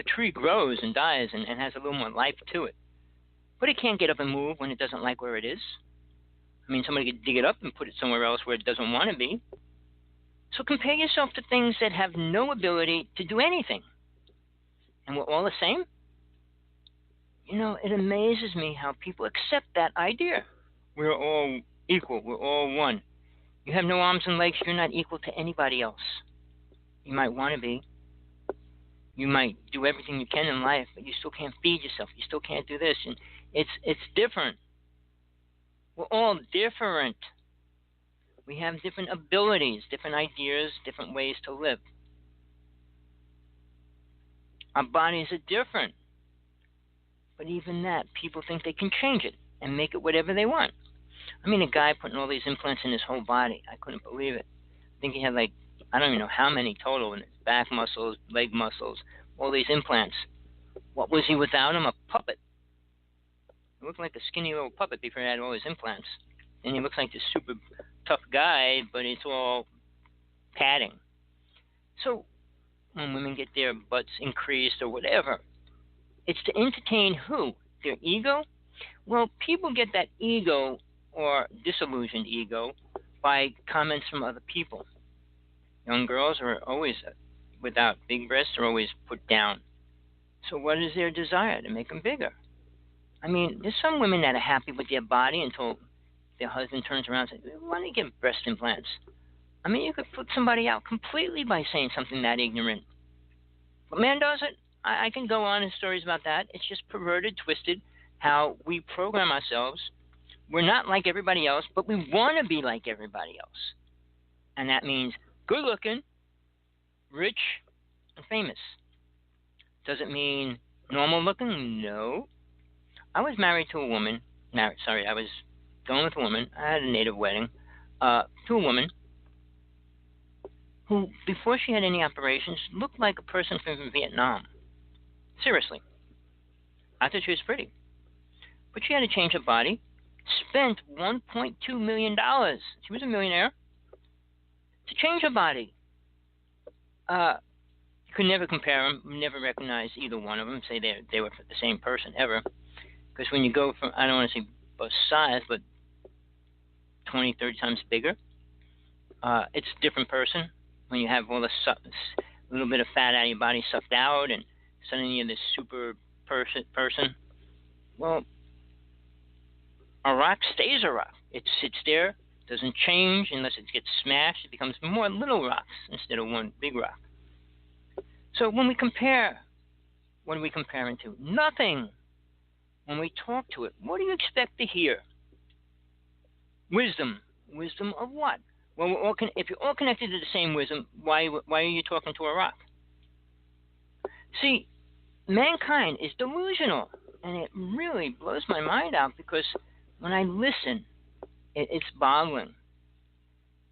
A tree grows and dies and has a little more life to it. But it can't get up and move when it doesn't like where it is. I mean, somebody could dig it up and put it somewhere else where it doesn't want to be. So compare yourself to things that have no ability to do anything. And we're all the same? You know, it amazes me how people accept that idea. We're all equal. We're all one. You have no arms and legs. You're not equal to anybody else. You might want to be. You might do everything you can in life, but you still can't feed yourself. You still can't do this. And it's different. We're all different. We have different abilities, different ideas, different ways to live. Our bodies are different. But even that, people think they can change it and make it whatever they want. I mean, a guy putting all these implants in his whole body. I couldn't believe it. I think he had like, I don't even know how many total in his back muscles, leg muscles, all these implants. What was he without him? A puppet. He looked like a skinny little puppet before he had all his implants. And he looks like this super tough guy, but it's all padding. So when women get their butts increased or whatever, it's to entertain who? Their ego? Well, people get that ego or disillusioned ego by comments from other people. Young girls are always, without big breasts, are always put down. So what is their desire? To make them bigger. I mean, there's some women that are happy with their body until their husband turns around and says, why don't you get breast implants? I mean, you could flip somebody out completely by saying something that ignorant. But man does it. I can go on in stories about that. It's just perverted, twisted, how we program ourselves. We're not like everybody else, but we want to be like everybody else. And that means good looking, rich, and famous. Does it mean normal looking? No. I was married to a woman. I was going with a woman. I had a native wedding to a woman who, before she had any operations, looked like a person from Vietnam. Seriously. I thought she was pretty. But she had to change her body. Spent $1.2 million. She was a millionaire. To change her body. You could never compare them. Never recognize either one of them. Say they were the same person ever. Because when you go from, I don't want to say bust size, but 20, 30 times bigger, it's a different person. When you have all the little bit of fat out of your body sucked out and suddenly you're this super person. Well, a rock stays a rock. It sits there, doesn't change unless it gets smashed. It becomes more little rocks instead of one big rock. So when we compare, what are we comparing to? Nothing. When we talk to it, what do you expect to hear? Wisdom. Wisdom of what? Well, if you're all connected to the same wisdom, why are you talking to a rock? See, mankind is delusional, and it really blows my mind out because when I listen, it's boggling.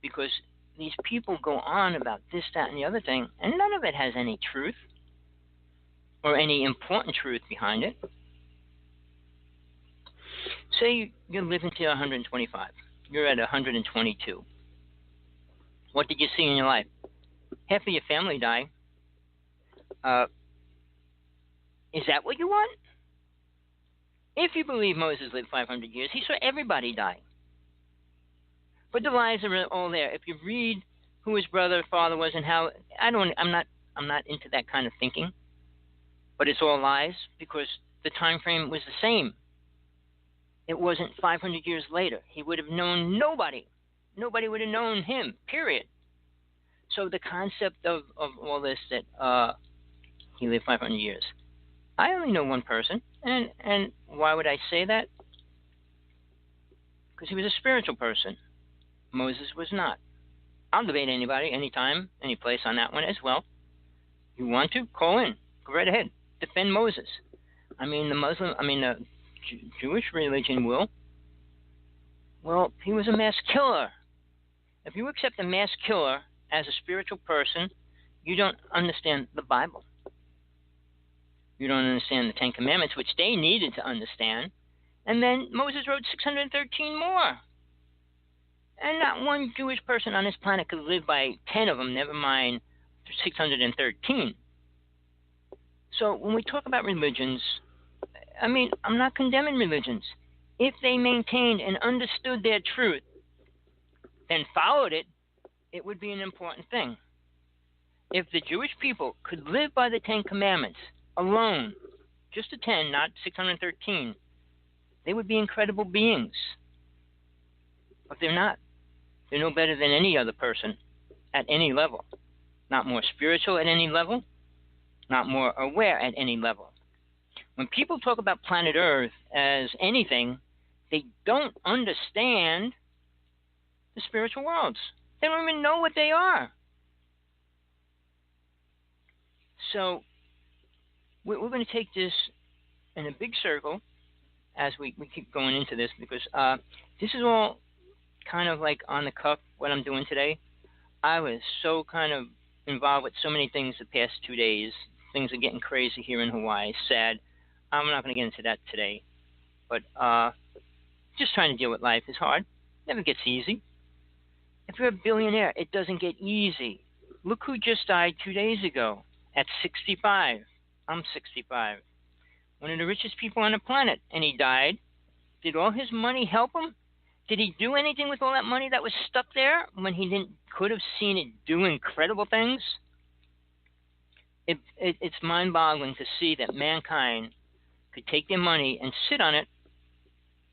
Because these people go on about this, that, and the other thing, and none of it has any truth or any important truth behind it. Say you're living to 125. You're at 122. What did you see in your life? Half of your family die. Is that what you want? If you believe Moses lived 500 years, he saw everybody die. But the lies are all there. If you read who his brother, father was, and how, I'm not into that kind of thinking. But it's all lies because the time frame was the same. It wasn't 500 years later. He would have known nobody. Nobody would have known him, period. So the concept of all this that he lived 500 years. I only know one person. And why would I say that? Because he was a spiritual person. Moses was not. I'll debate anybody, anytime, any place on that one as well. You want to? Call in. Go right ahead. Defend Moses. I mean, the Jewish religion will. Well, he was a mass killer. If you accept a mass killer as a spiritual person, you don't understand the Bible. You don't understand the Ten Commandments, which they needed to understand. And then Moses wrote 613 more. And not one Jewish person on this planet could live by 10 of them, never mind 613. So when we talk about religions, I mean, I'm not condemning religions. If they maintained and understood their truth, then followed it, it would be an important thing. If the Jewish people could live by the Ten Commandments alone, just the 10, not 613, they would be incredible beings. But they're not. They're no better than any other person at any level. Not more spiritual at any level, not more aware at any level. When people talk about planet Earth as anything, they don't understand the spiritual worlds. They don't even know what they are. So we're going to take this in a big circle as we keep going into this, because this is all kind of like on the cuff what I'm doing today. I was so kind of involved with so many things the past 2 days. Things are getting crazy here in Hawaii. Sad. I'm not going to get into that today. But just trying to deal with life is hard. Never gets easy. If you're a billionaire, it doesn't get easy. Look who just died 2 days ago at 65. I'm 65. One of the richest people on the planet, and he died. Did all his money help him? Did he do anything with all that money that was stuck there when he could have seen it do incredible things? It's mind-boggling to see that mankind could take their money and sit on it,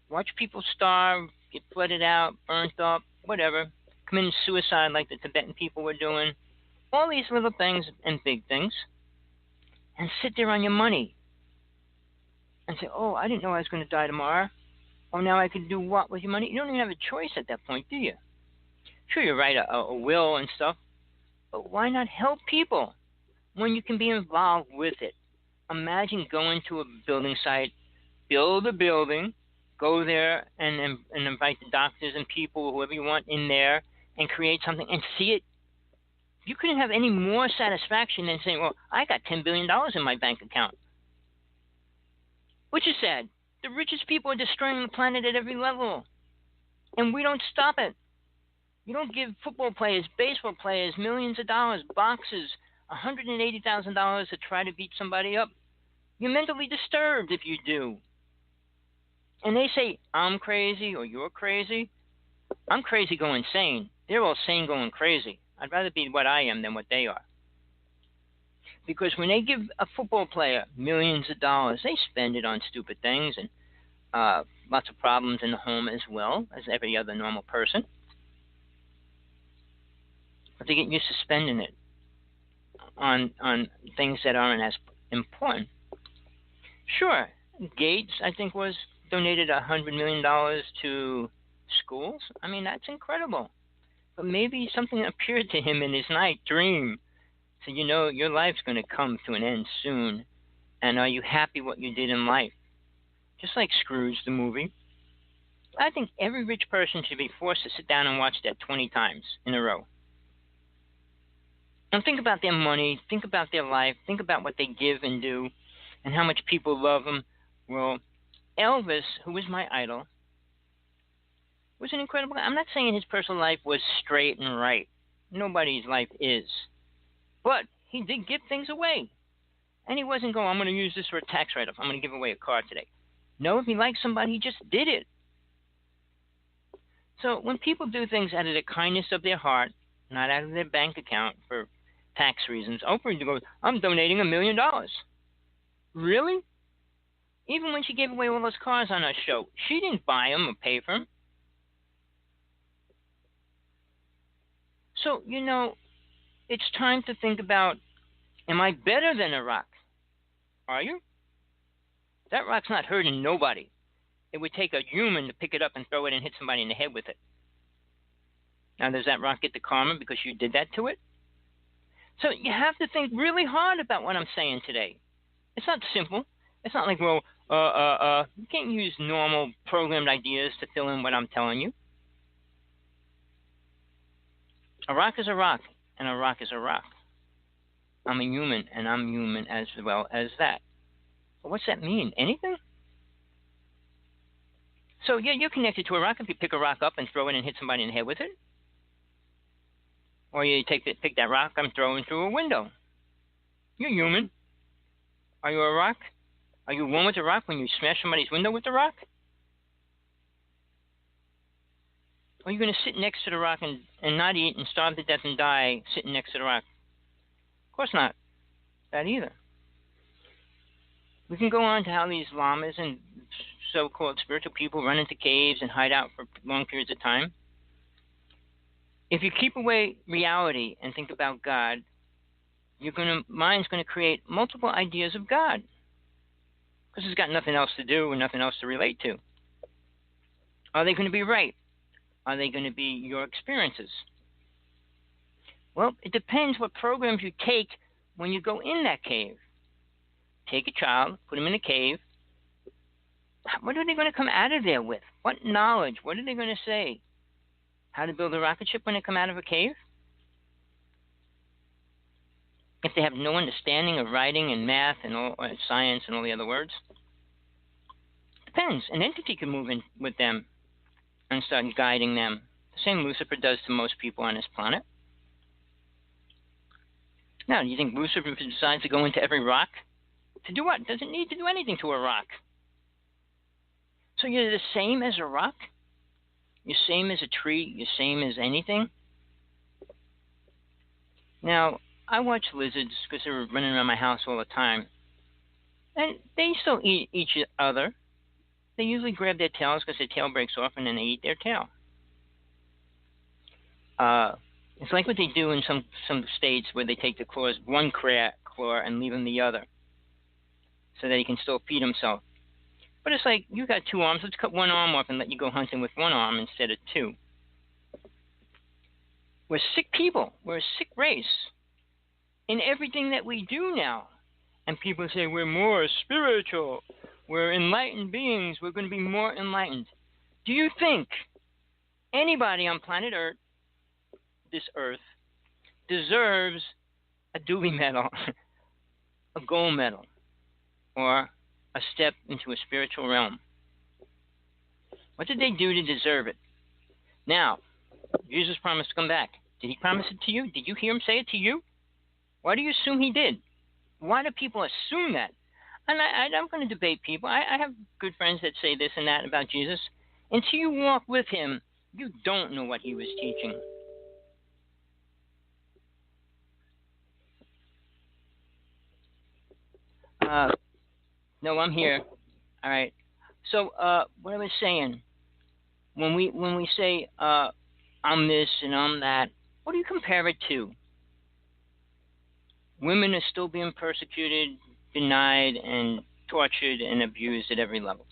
watch people starve, get flooded out, burnt up, whatever, committing suicide like the Tibetan people were doing, all these little things and big things, and sit there on your money and say, oh, I didn't know I was going to die tomorrow. Oh, now I could do what with your money? You don't even have a choice at that point, do you? Sure, you write a will and stuff, but why not help people when you can be involved with it? Imagine going to a building site, build a building, go there and invite the doctors and people, whoever you want in there, and create something and see it. You couldn't have any more satisfaction than saying, well, I got $10 billion in my bank account. Which is sad. The richest people are destroying the planet at every level, and we don't stop it. You don't give football players, baseball players millions of dollars, boxes, $180,000 to try to beat somebody up. You're mentally disturbed if you do. And they say, I'm crazy or you're crazy. I'm crazy going sane. They're all sane going crazy. I'd rather be what I am than what they are. Because when they give a football player millions of dollars, they spend it on stupid things and lots of problems in the home as well as every other normal person. But they get used to spending it on things that aren't as important. Sure, Gates, I think, donated $100 million to schools. I mean, that's incredible. But maybe something appeared to him in his night dream. So, your life's going to come to an end soon. And are you happy what you did in life? Just like Scrooge, the movie. I think every rich person should be forced to sit down and watch that 20 times in a row. And think about their money, think about their life, think about what they give and do, and how much people love them. Well, Elvis, who was my idol, was an incredible guy. I'm not saying his personal life was straight and right. Nobody's life is. But he did give things away. And he wasn't going, I'm going to use this for a tax write-off. I'm going to give away a car today. No, if he liked somebody, he just did it. So when people do things out of the kindness of their heart, not out of their bank account for tax reasons, Oprah goes, I'm donating $1 million. Really? Even when she gave away all those cars on her show, she didn't buy them or pay for them. So, it's time to think about, am I better than a rock? Are you? That rock's not hurting nobody. It would take a human to pick it up and throw it and hit somebody in the head with it. Now, does that rock get the karma because you did that to it? So you have to think really hard about what I'm saying today. It's not simple. It's not like, well, you can't use normal programmed ideas to fill in what I'm telling you. A rock is a rock, and a rock is a rock. I'm a human, and I'm human as well as that. But what's that mean? Anything? So, yeah, you're connected to a rock if you pick a rock up and throw it and hit somebody in the head with it. Or you pick that rock and throw it through a window. You're human. Are you a rock? Are you one with the rock when you smash somebody's window with the rock? Or are you going to sit next to the rock and not eat and starve to death and die sitting next to the rock? Of course not. That either. We can go on to how these lamas and so-called spiritual people run into caves and hide out for long periods of time. If you keep away reality and think about God, mind's going to create multiple ideas of God because it's got nothing else to do and nothing else to relate to. Are they going to be right? Are they going to be your experiences? Well, it depends what programs you take when you go in that cave. Take a child, put him in a cave. What are they going to come out of there with? What knowledge? What are they going to say? How to build a rocket ship when they come out of a cave? If they have no understanding of writing and math and all science and all the other words? Depends. An entity can move in with them and start guiding them. The same Lucifer does to most people on this planet. Now, do you think Lucifer decides to go into every rock? To do what? Doesn't need to do anything to a rock. So you're the same as a rock? You're the same as a tree? You're the same as anything? Now, I watch lizards because they're running around my house all the time. And they still eat each other. They usually grab their tails because their tail breaks off and then they eat their tail. It's like what they do in some states where they take the claws, one claw and leave him the other so that he can still feed himself. But it's like, you got two arms, let's cut one arm off and let you go hunting with one arm instead of two. We're sick people. We're a sick race in everything that we do now. And people say we're more spiritual. We're enlightened beings. We're going to be more enlightened. Do you think anybody on planet Earth, this Earth, deserves a Dewey medal, a gold medal, or a step into a spiritual realm? What did they do to deserve it? Now, Jesus promised to come back. Did he promise it to you? Did you hear him say it to you? Why do you assume he did? Why do people assume that? And I'm going to debate people. I have good friends that say this and that about Jesus. Until you walk with him, you don't know what he was teaching. No, I'm here. All right. So what I was saying, when we say I'm this and I'm that, what do you compare it to? Women are still being persecuted, denied, and tortured and abused at every level.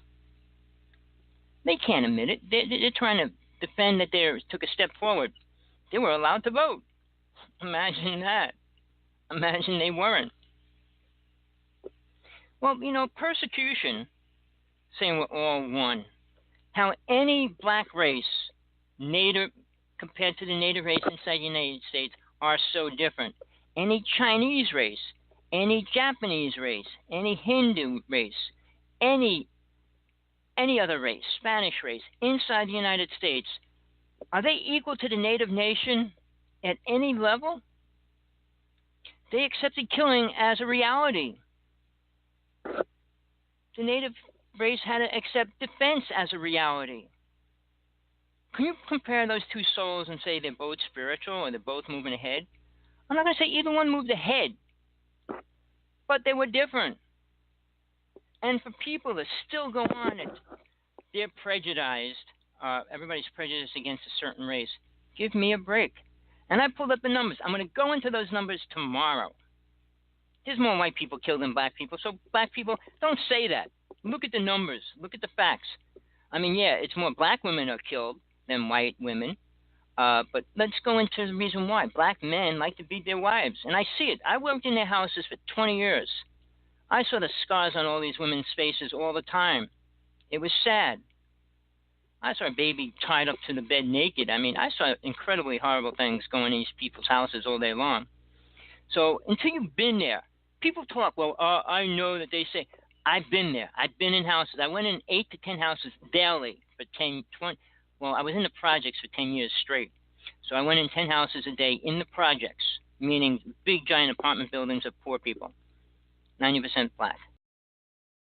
They can't admit it. They're trying to defend that they took a step forward. They were allowed to vote. Imagine that. Imagine they weren't. Well, persecution, saying we're all one. How any black race, native, compared to the native race inside the United States, are so different. Any Chinese race, any Japanese race, any Hindu race, any other race, Spanish race, inside the United States, are they equal to the native nation at any level? They accepted killing as a reality. The native race had to accept defense as a reality. Can you compare those two souls and say they're both spiritual or they're both moving ahead? I'm not going to say either one moved ahead, but they were different. And for people that still go on and they're prejudiced, everybody's prejudiced against a certain race, give me a break. And I pulled up the numbers. I'm going to go into those numbers tomorrow. There's more white people killed than black people, so black people, don't say that. Look at the numbers. Look at the facts. I mean, yeah, it's more black women are killed than white women. But let's go into the reason why. Black men like to beat their wives, and I see it. I worked in their houses for 20 years. I saw the scars on all these women's faces all the time. It was sad. I saw a baby tied up to the bed naked. I mean, I saw incredibly horrible things going in these people's houses all day long. So until you've been there, people talk, well, I know that they say, I've been there. I've been in houses. I went in 8 to 10 houses daily for 10, 20. Well, I was in the projects for 10 years straight. So I went in 10 houses a day in the projects, meaning big, giant apartment buildings of poor people. 90% black.